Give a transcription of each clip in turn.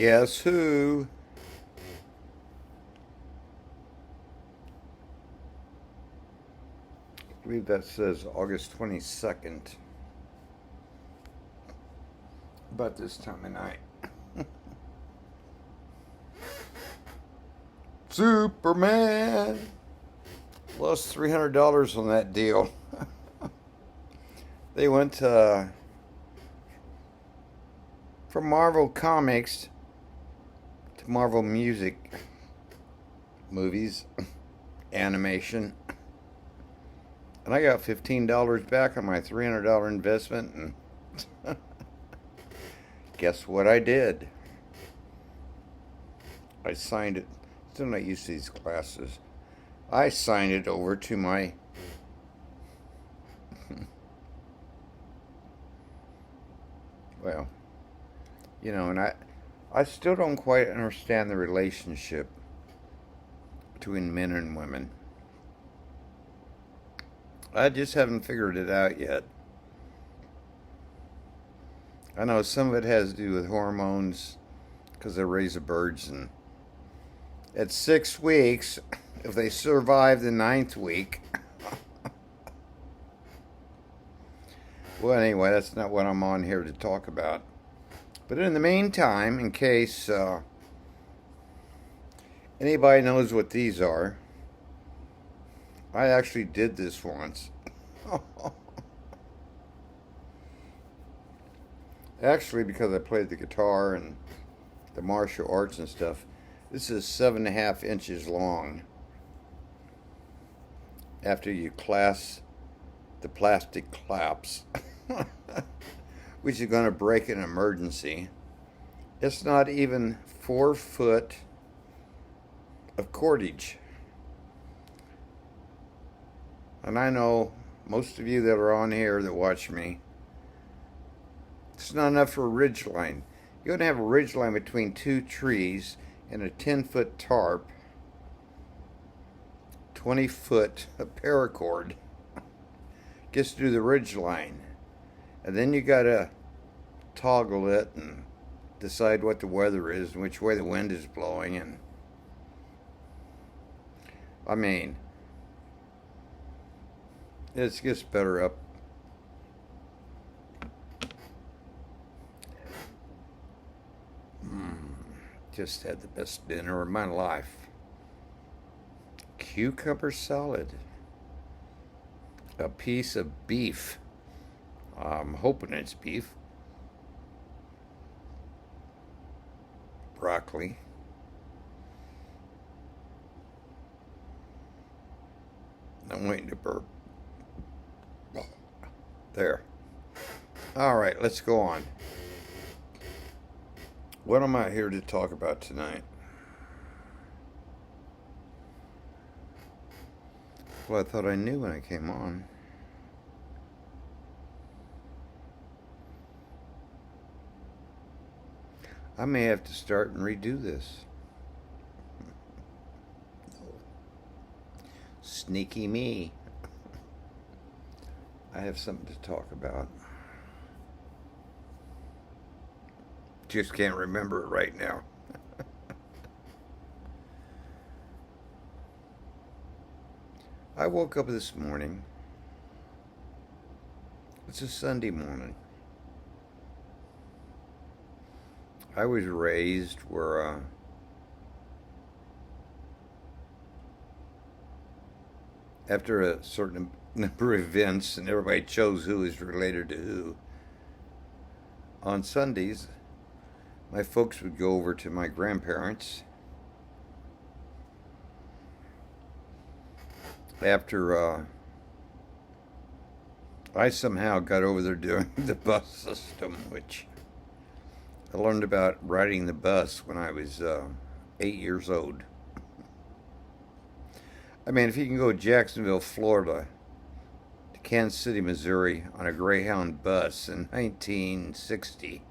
Guess who? I believe that says August 22nd. About this time of night. Superman! Lost $300 on that deal. They went from Marvel Comics to Marvel Music movies, animation. And I got $15 back on my $300 investment. And guess what I did? I signed it. Still not used to these glasses. I signed it over to my well, and I still don't quite understand the relationship between men and women. I just haven't figured it out yet. I know some of it has to do with hormones because they raise the birds, and at 6 weeks, if they survive the ninth week. Well, anyway, that's not what I'm on here to talk about. But in the meantime, in case anybody knows what these are, I actually did this once. Actually, because I played the guitar and the martial arts and stuff, this is 7.5 inches long. After you clasp the plastic claps, which is going to break in an emergency. It's not even 4 foot of cordage. And I know most of you that are on here that watch me, it's not enough for a ridge line. You're going to have a ridge line between 2 trees and a 10-foot tarp, 20-foot paracord gets to do the ridge line. And then you got to toggle it and decide what the weather is and which way the wind is blowing. And I mean, it gets better up. Just had the best dinner of my life. Cucumber salad. A piece of beef. I'm hoping it's beef. Broccoli. I'm waiting to burp. There. All right, let's go on. What am I here to talk about tonight? Well, I thought I knew when I came on. I may have to start and redo this. Sneaky me. I have something to talk about. Just can't remember it right now. I woke up this morning. It's a Sunday morning. I was raised where after a certain number of events, and everybody chose who is related to who, on Sundays, my folks would go over to my grandparents after I somehow got over there doing the bus system, which I learned about riding the bus when I was 8 years old. I mean, if you can go to Jacksonville, Florida, to Kansas City, Missouri on a Greyhound bus in 1960,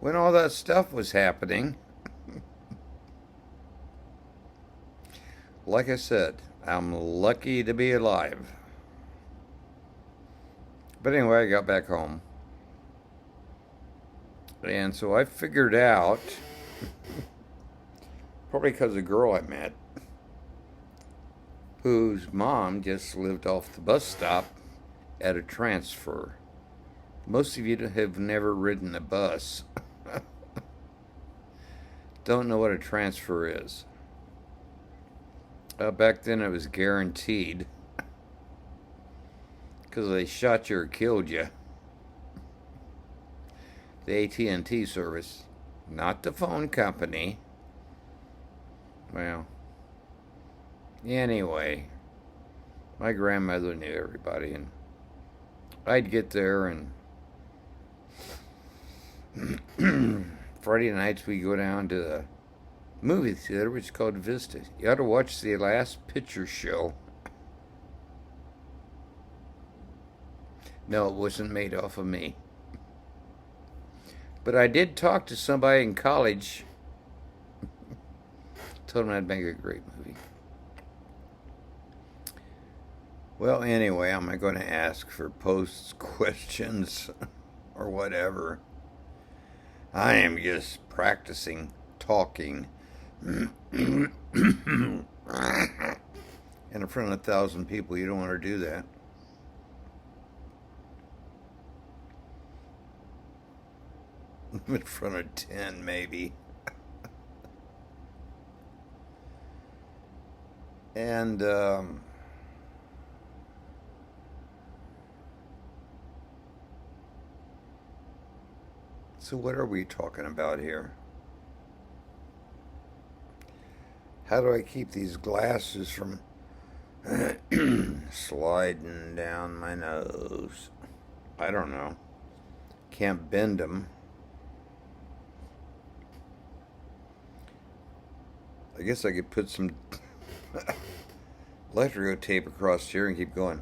when all that stuff was happening, like I said, I'm lucky to be alive. But anyway, I got back home. And so I figured out, probably because of a girl I met, whose mom just lived off the bus stop at a transfer. Most of you have never ridden a bus. Don't know what a transfer is. Back then it was guaranteed because they shot you or killed you. The AT&T service, not the phone company. Well, anyway, my grandmother knew everybody, and I'd get there, and Friday nights we go down to the movie theater, which is called Vista. You ought to watch the Last Picture Show. No, it wasn't made off of me. But I did talk to somebody in college. Told him I'd make a great movie. Well, anyway, I'm not going to ask for posts, questions, or whatever. I am just practicing talking in front of 1,000 people. You don't want to do that. In front of 10, maybe. And so what are we talking about here? How do I keep these glasses from sliding down my nose? I don't know. Can't bend them. I guess I could put some electrical tape across here and keep going.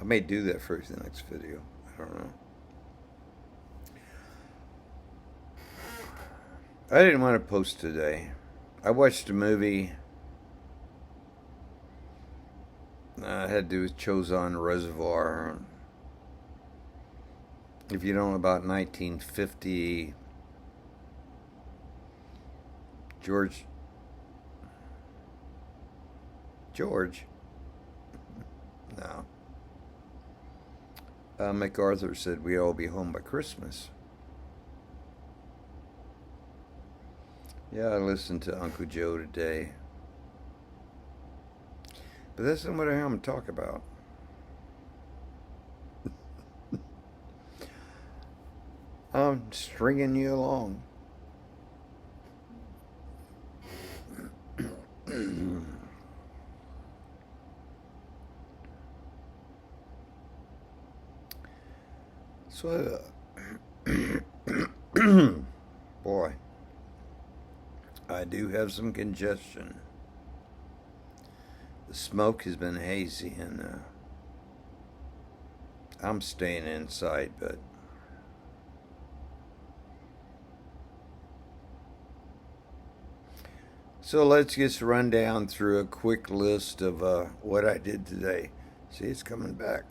I may do that for the next video. I don't know. I didn't want to post today. I watched a movie. It had to do with Chosin Reservoir. If you don't know about 1950, George? No. MacArthur said we'd all be home by Christmas. Yeah, I listened to Uncle Joe today. But that's not what I'm talking about. I'm stringing you along. So, boy, I do have some congestion. The smoke has been hazy, and I'm staying inside, but so let's just run down through a quick list of what I did today. See, it's coming back.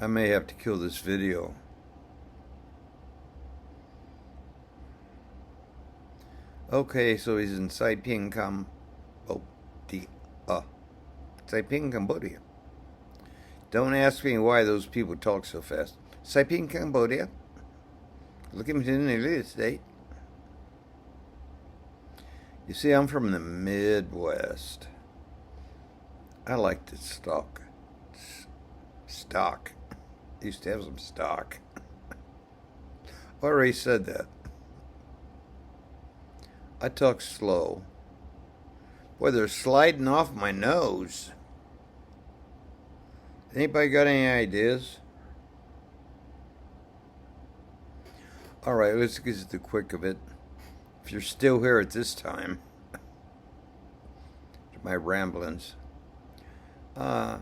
I may have to kill this video. Okay, so he's in Saipan, Saipan, Cambodia. Don't ask me why those people talk so fast. Saipan, Cambodia. Look at me in the real estate. You see, I'm from the Midwest. I like to stock. I used to have some stock. I already said that. I talk slow. Boy, they're sliding off my nose. Anybody got any ideas? Alright, let's get to the quick of it. If you're still here at this time, my ramblings. Why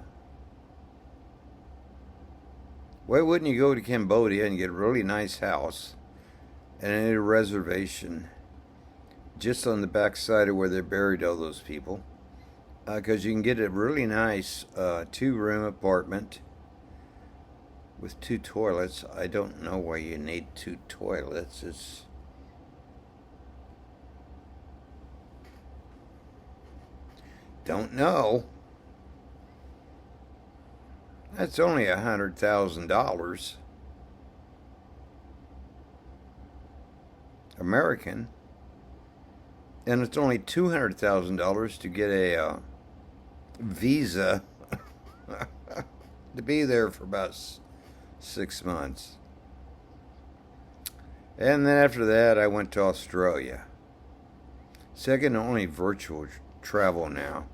wouldn't you go to Cambodia and get a really nice house and a reservation just on the backside of where they buried all those people, because you can get a really nice 2-room apartment with 2 toilets. I don't know why you need 2 toilets. It's don't know. That's only $100,000 American, and it's only $200,000 to get a visa to be there for about 6 months. And then after that, I went to Australia. Second only virtual travel now.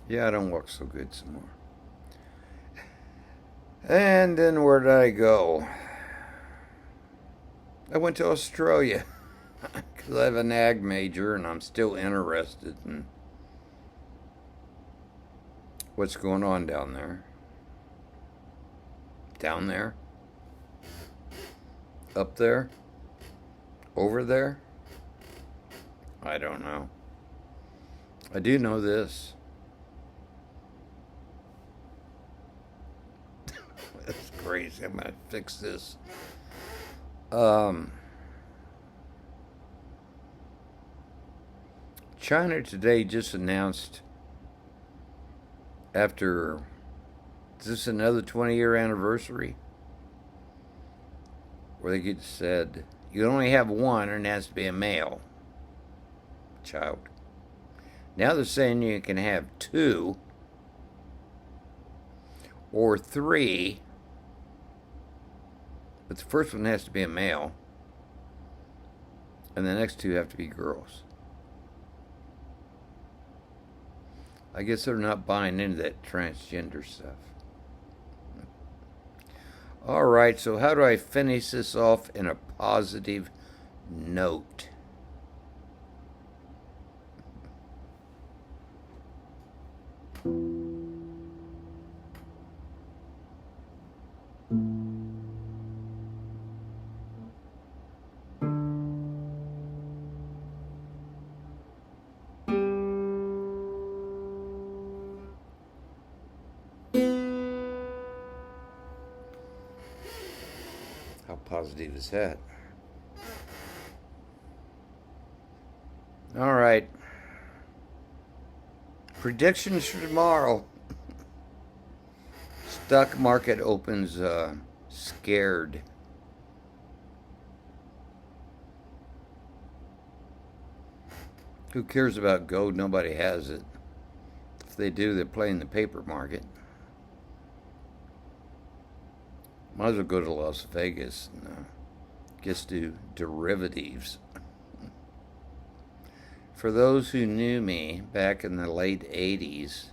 Yeah, I don't walk so good some more. And then where did I go? I went to Australia because I have an ag major and I'm still interested in what's going on down there. Down there? Up there? Over there? I don't know. I do know this. That's crazy. I'm gonna fix this. China today just announced, after, is this another 20-year anniversary? Where they said you only have one and it has to be a male child. Now they're saying you can have 2 or 3, but the first one has to be a male, and the next 2 have to be girls. I guess they're not buying into that transgender stuff. All right, so how do I finish this off in a positive note? How positive is that? All right. Predictions for tomorrow. Stock market opens scared. Who cares about gold? Nobody has it. If they do, they're playing the paper market. Might as well go to Las Vegas and just do derivatives. For those who knew me back in the late 80s,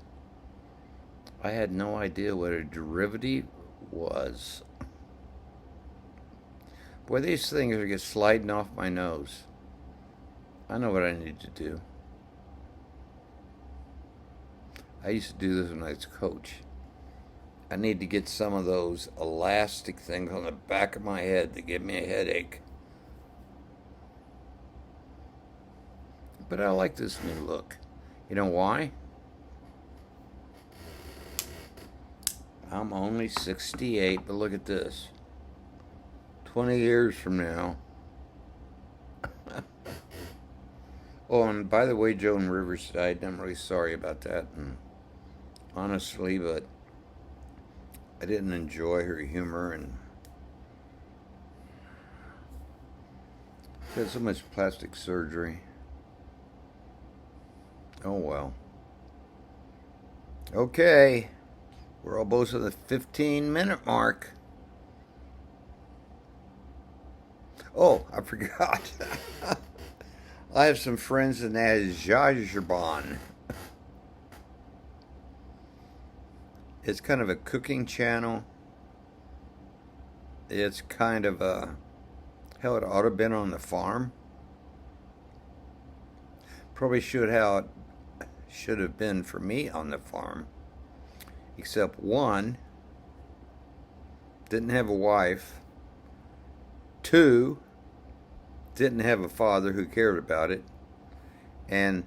I had no idea what a derivative was. Boy, these things are just sliding off my nose. I know what I need to do. I used to do this when I was a coach. I need to get some of those elastic things on the back of my head that give me a headache. But I like this new look. You know why? I'm only 68, but look at this. 20 years from now. Oh, and by the way, Joan Rivers died. I'm really sorry about that. And honestly, but I didn't enjoy her humor, and she had so much plastic surgery. Oh well. Okay. We're almost at the 15-minute mark. Oh, I forgot. I have some friends in Azerbaijan. It's kind of a cooking channel. It's kind of a, hell, it ought to have been on the farm. Probably should have been for me on the farm. Except one, didn't have a wife. 2, didn't have a father who cared about it. And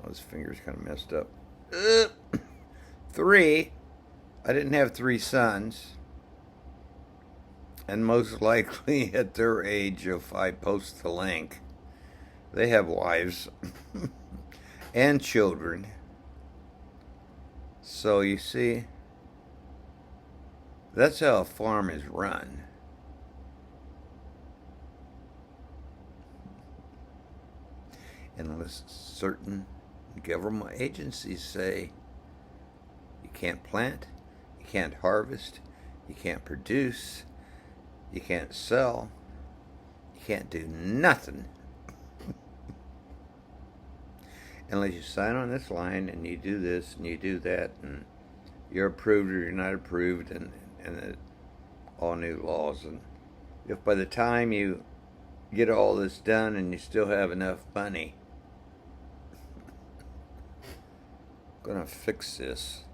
his finger's kind of messed up. 3, I didn't have 3 sons. And most likely at their age, if I post the link, they have wives and children. So you see, that's how a farm is run. Unless certain government agencies say you can't plant, you can't harvest, you can't produce, you can't sell, you can't do nothing unless you sign on this line and you do this and you do that and you're approved or you're not approved, and all new laws. And if by the time you get all this done and you still have enough money, I'm gonna fix this.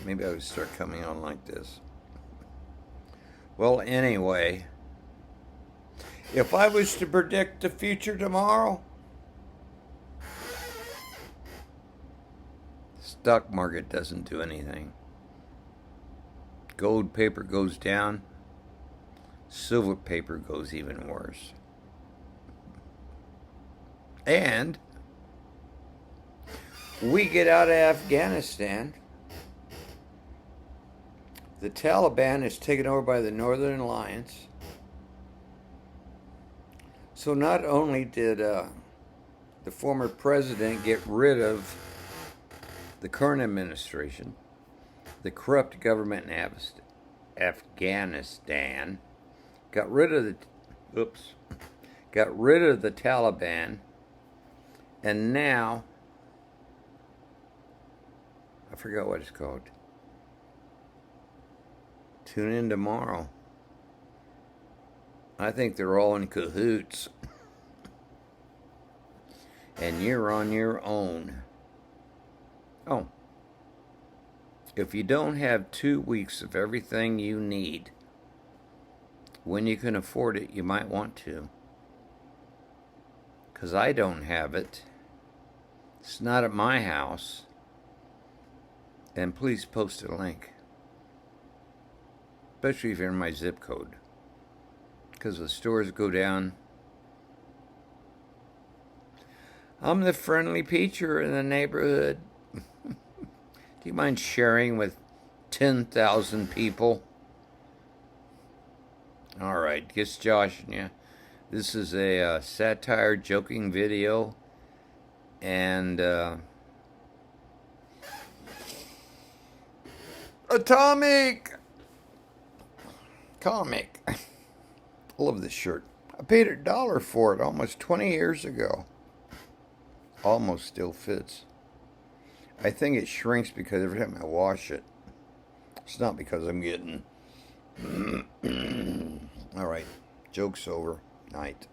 Maybe I would start coming on like this. Well, anyway, if I was to predict the future tomorrow, the stock market doesn't do anything. Gold paper goes down. Silver paper goes even worse. And we get out of Afghanistan. The Taliban is taken over by the Northern Alliance. So not only did the former president get rid of the current administration, the corrupt government in Afghanistan, got rid of the Taliban, and now I forgot what it's called. Tune in tomorrow. I think they're all in cahoots. And you're on your own. Oh. If you don't have 2 weeks of everything you need, when you can afford it, you might want to. 'Cause I don't have it. It's not at my house. And please post a link. Especially if you're in my zip code. Because the stores go down. I'm the friendly Peacher in the neighborhood. Do you mind sharing with 10,000 people? Alright, just joshing you. This is a satire joking video. And Atomic Comic. I love this shirt. I paid $1 for it almost 20 years ago. Almost still fits. I think it shrinks because every time I wash it. It's not because I'm getting... Alright, joke's over. Night.